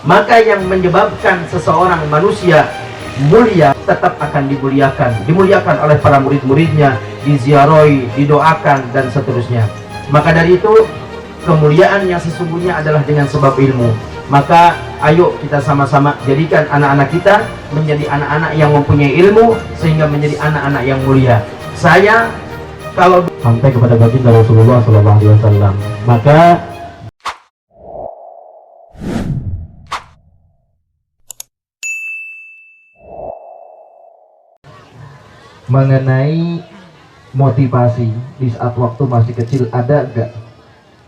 Maka yang menyebabkan seseorang manusia mulia tetap akan dimuliakan oleh para murid-muridnya, diziarahi, didoakan dan seterusnya. Maka dari itu kemuliaan yang sesungguhnya adalah dengan sebab ilmu. Maka ayo kita sama-sama jadikan anak-anak kita menjadi anak-anak yang mempunyai ilmu sehingga menjadi anak-anak yang mulia. Saya kalau sampai kepada baginda Rasulullah SAW, maka mengenai motivasi di saat waktu masih kecil, ada gak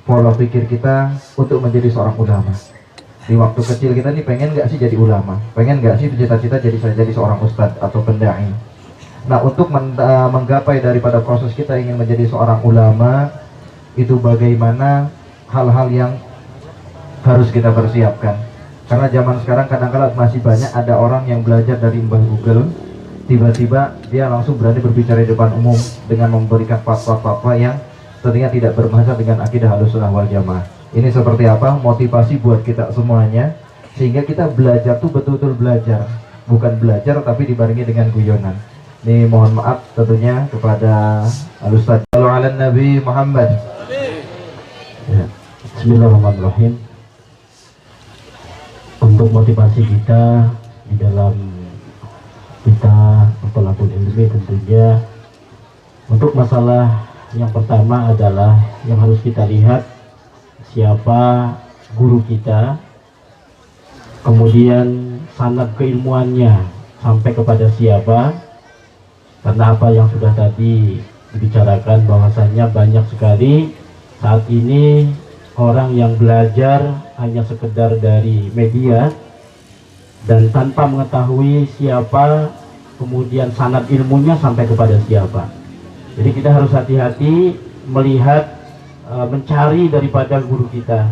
pola pikir kita untuk menjadi seorang ulama? Di waktu kecil kita nih pengen gak sih jadi ulama? Pengen gak sih cita-cita jadi seorang ustadz atau pendai? Nah, untuk menggapai daripada proses kita ingin menjadi seorang ulama, itu bagaimana hal-hal yang harus kita persiapkan? Karena zaman sekarang kadang-kadang masih banyak ada orang yang belajar dari mbah Google, tiba-tiba dia langsung berani berbicara di depan umum dengan memberikan fatwa-fatwa yang tentunya tidak berbahasa dengan akidah Ahlussunnah wal Jamaah. Ini seperti apa? Motivasi buat kita semuanya, sehingga kita belajar tuh betul-betul belajar, bukan belajar tapi dibarengi dengan guyonan. Ini mohon maaf tentunya kepada Al-Ustaz. Sallu ala Nabi Muhammad. Ya. Bismillahirrahmanirrahim. Untuk motivasi kita di dalam kita thalabul ilmi, tentunya untuk masalah yang pertama adalah yang harus kita lihat siapa guru kita, kemudian sanad keilmuannya sampai kepada siapa. Karena apa yang sudah tadi dibicarakan bahwasanya banyak sekali saat ini orang yang belajar hanya sekedar dari media dan tanpa mengetahui siapa, kemudian sanad ilmunya sampai kepada siapa. Jadi kita harus hati-hati melihat, mencari daripada guru kita.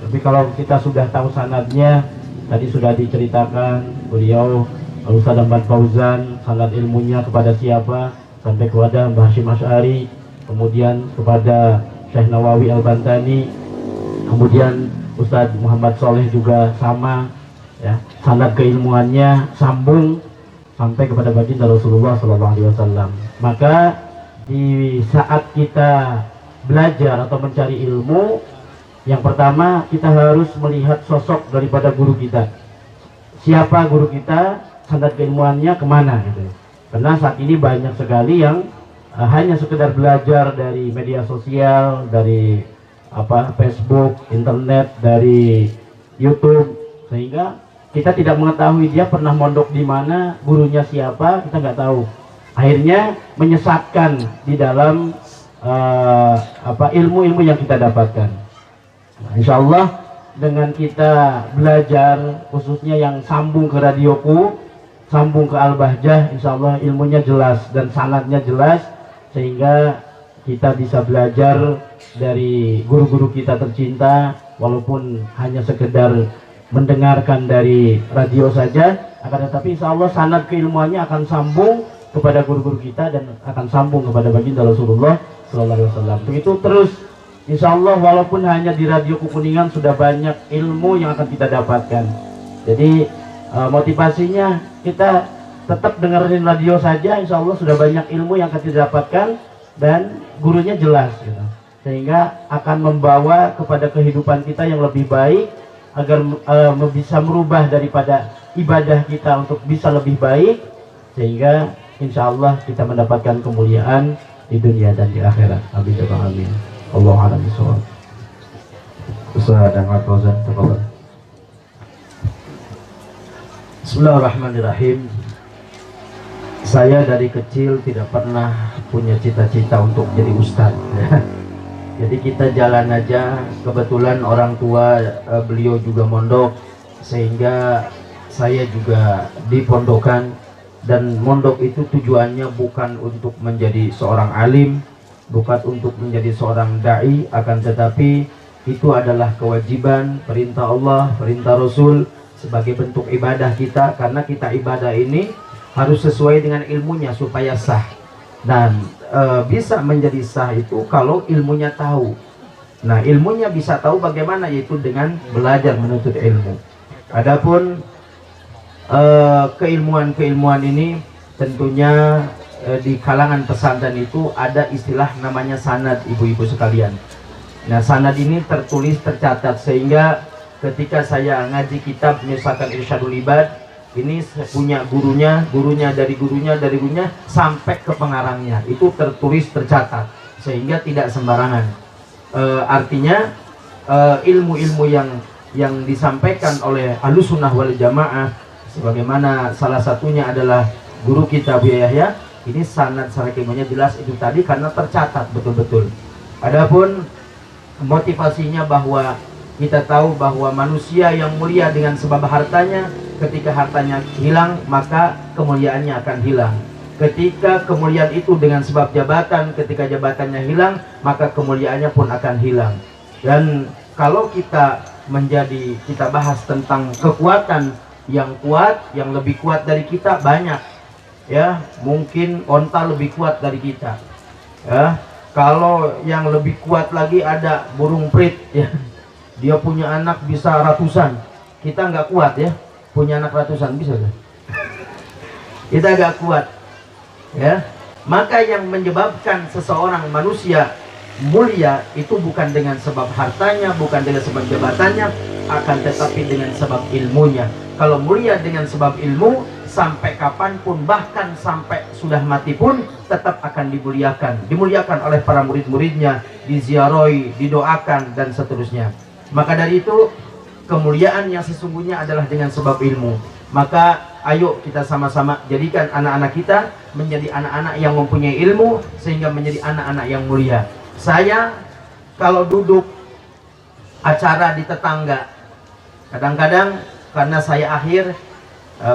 Tapi kalau kita sudah tahu sanadnya, tadi sudah diceritakan beliau Ustaz Ahmad Fauzan, sanad ilmunya kepada siapa sampai kepada Mbah Hasyim Asy'ari, kemudian kepada Syekh Nawawi Al-Bantani, kemudian Ustaz Muhammad Soleh juga sama, ya, sanad keilmuannya sambung sampai kepada baginda Rasulullah SAW. Maka di saat kita belajar atau mencari ilmu, yang pertama kita harus melihat sosok daripada guru kita. Siapa guru kita, sanad keilmuannya kemana gitu. Karena saat ini banyak sekali yang hanya sekedar belajar dari media sosial, dari Facebook, internet, dari YouTube, sehingga kita tidak mengetahui dia pernah mondok di mana, gurunya siapa, kita nggak tahu. Akhirnya menyesatkan di dalam ilmu-ilmu yang kita dapatkan. Nah, insya Allah dengan kita belajar, khususnya yang sambung ke radioku, sambung ke Al-Bahjah, insya Allah ilmunya jelas dan sanadnya jelas, sehingga kita bisa belajar dari guru-guru kita tercinta, walaupun hanya sekedar mendengarkan dari radio saja, akan tetapi insya Allah sanad keilmuannya akan sambung kepada guru-guru kita dan akan sambung kepada baginda Rasulullah SAW. Begitu terus, insya Allah walaupun hanya di radio Kuningan sudah banyak ilmu yang akan kita dapatkan. Jadi motivasinya kita tetap dengerin radio saja, insya Allah sudah banyak ilmu yang akan kita dapatkan dan gurunya jelas gitu. Sehingga akan membawa kepada kehidupan kita yang lebih baik, agar bisa merubah daripada ibadah kita untuk bisa lebih baik, sehingga insya Allah kita mendapatkan kemuliaan di dunia dan di akhirat. Amin ya rabbal alamin. Allahu a'lam bishawab. Ustaz Ahmad Fauzan, tafadhol. Bismillahirrahmanirrahim. Saya dari kecil tidak pernah punya cita-cita untuk jadi ustadz. Jadi kita jalan aja, kebetulan orang tua beliau juga mondok, sehingga saya juga dipondokan. Dan mondok itu tujuannya bukan untuk menjadi seorang alim, bukan untuk menjadi seorang da'i, akan tetapi itu adalah kewajiban, perintah Allah, perintah Rasul, sebagai bentuk ibadah kita. Karena kita ibadah ini harus sesuai dengan ilmunya supaya sah. Dan bisa menjadi sah itu kalau ilmunya tahu. Nah, ilmunya bisa tahu bagaimana, yaitu dengan belajar menuntut ilmu. Adapun keilmuan-keilmuan ini tentunya di kalangan pesantren itu ada istilah namanya sanad, ibu-ibu sekalian. Nah, sanad ini tertulis, tercatat, sehingga ketika saya ngaji kitab misalkan Irsyadul Ibad, ini punya gurunya, dari gurunya sampai ke pengarangnya, itu tertulis, tercatat, sehingga tidak sembarangan. Artinya ilmu-ilmu yang disampaikan oleh Ahlussunnah wal Jamaah, sebagaimana salah satunya adalah guru kita Buya Yahya, ini sanad secara ilmunya jelas itu tadi karena tercatat betul-betul. Adapun motivasinya bahwa kita tahu bahwa manusia yang mulia dengan sebab hartanya, ketika hartanya hilang maka kemuliaannya akan hilang. Ketika kemuliaan itu dengan sebab jabatan, ketika jabatannya hilang maka kemuliaannya pun akan hilang. Dan kalau kita bahas tentang kekuatan yang kuat, yang lebih kuat dari kita banyak, ya, mungkin onta lebih kuat dari kita, ya. Kalau yang lebih kuat lagi ada burung prit, ya, dia punya anak bisa ratusan, kita nggak kuat, ya, punya anak ratusan bisa gak? Kita nggak kuat, ya. Maka yang menyebabkan seseorang manusia mulia itu bukan dengan sebab hartanya, bukan dengan sebab jabatannya, akan tetapi dengan sebab ilmunya. Kalau mulia dengan sebab ilmu, sampai kapanpun, bahkan sampai sudah mati pun tetap akan dimuliakan oleh para murid-muridnya, diziarahi, didoakan, dan seterusnya. Maka dari itu kemuliaan yang sesungguhnya adalah dengan sebab ilmu. Maka ayo kita sama-sama jadikan anak-anak kita menjadi anak-anak yang mempunyai ilmu, sehingga menjadi anak-anak yang mulia. Saya kalau duduk acara di tetangga, kadang-kadang karena saya akhir,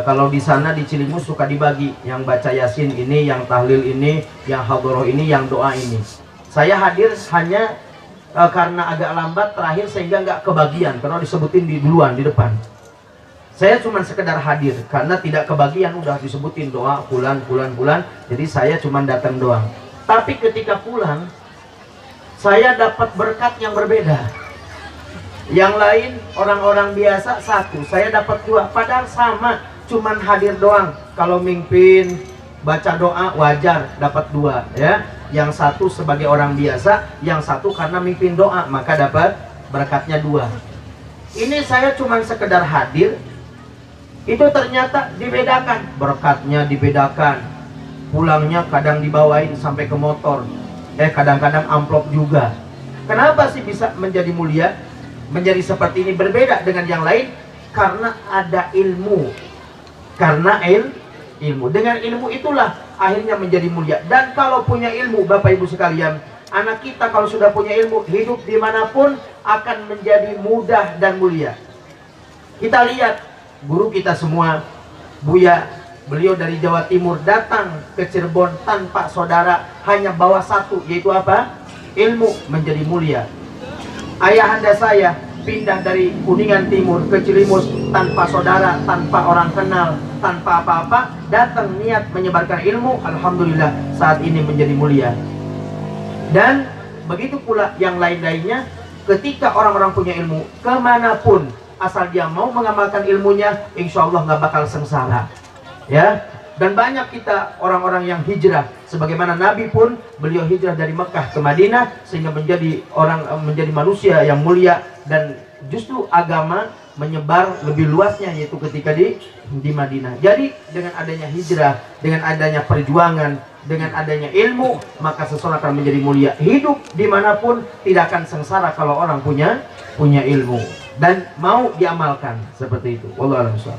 kalau di sana di Cilimus suka dibagi, yang baca Yasin ini, yang tahlil ini, yang hadroh ini, yang doa ini. Saya hadir hanya karena agak lambat terakhir, sehingga nggak kebagian karena disebutin di duluan di depan. Saya cuma sekedar hadir karena tidak kebagian, udah disebutin doa bulan, jadi saya cuma datang doang. Tapi ketika pulang saya dapat berkat yang berbeda. Yang lain orang-orang biasa satu, saya dapat dua, padahal sama, cuman hadir doang. Kalau mimpin baca doa wajar dapat dua, ya. Yang satu sebagai orang biasa, yang satu karena mimpin doa, maka dapat berkatnya dua. Ini saya cuman sekedar hadir, itu ternyata dibedakan, berkatnya dibedakan. Pulangnya kadang dibawain sampai ke motor, kadang-kadang amplop juga. Kenapa sih bisa menjadi mulia, menjadi seperti ini, berbeda dengan yang lain? Karena ada ilmu. Karena ilmu, dengan ilmu itulah akhirnya menjadi mulia. Dan kalau punya ilmu, Bapak Ibu sekalian, anak kita kalau sudah punya ilmu, hidup dimanapun akan menjadi mudah dan mulia. Kita lihat guru kita semua, Buya, beliau dari Jawa Timur datang ke Cirebon tanpa saudara, hanya bawa satu, yaitu apa? Ilmu, menjadi mulia. Ayahanda saya pindah dari Kuningan Timur ke Cilimus tanpa saudara, tanpa orang kenal, tanpa apa-apa, datang niat menyebarkan ilmu, alhamdulillah saat ini menjadi mulia. Dan begitu pula yang lain-lainnya, ketika orang-orang punya ilmu, kemanapun asal dia mau mengamalkan ilmunya, insya Allah nggak bakal sengsara, ya. Dan banyak kita orang-orang yang hijrah, sebagaimana Nabi pun beliau hijrah dari Mekah ke Madinah, sehingga menjadi manusia yang mulia. Dan justru agama menyebar lebih luasnya, yaitu ketika di Madinah. Jadi dengan adanya hijrah, dengan adanya perjuangan, dengan adanya ilmu, maka seseorang akan menjadi mulia. Hidup dimanapun tidak akan sengsara kalau orang punya ilmu dan mau diamalkan, seperti itu. Wallahu a'lam bishawab.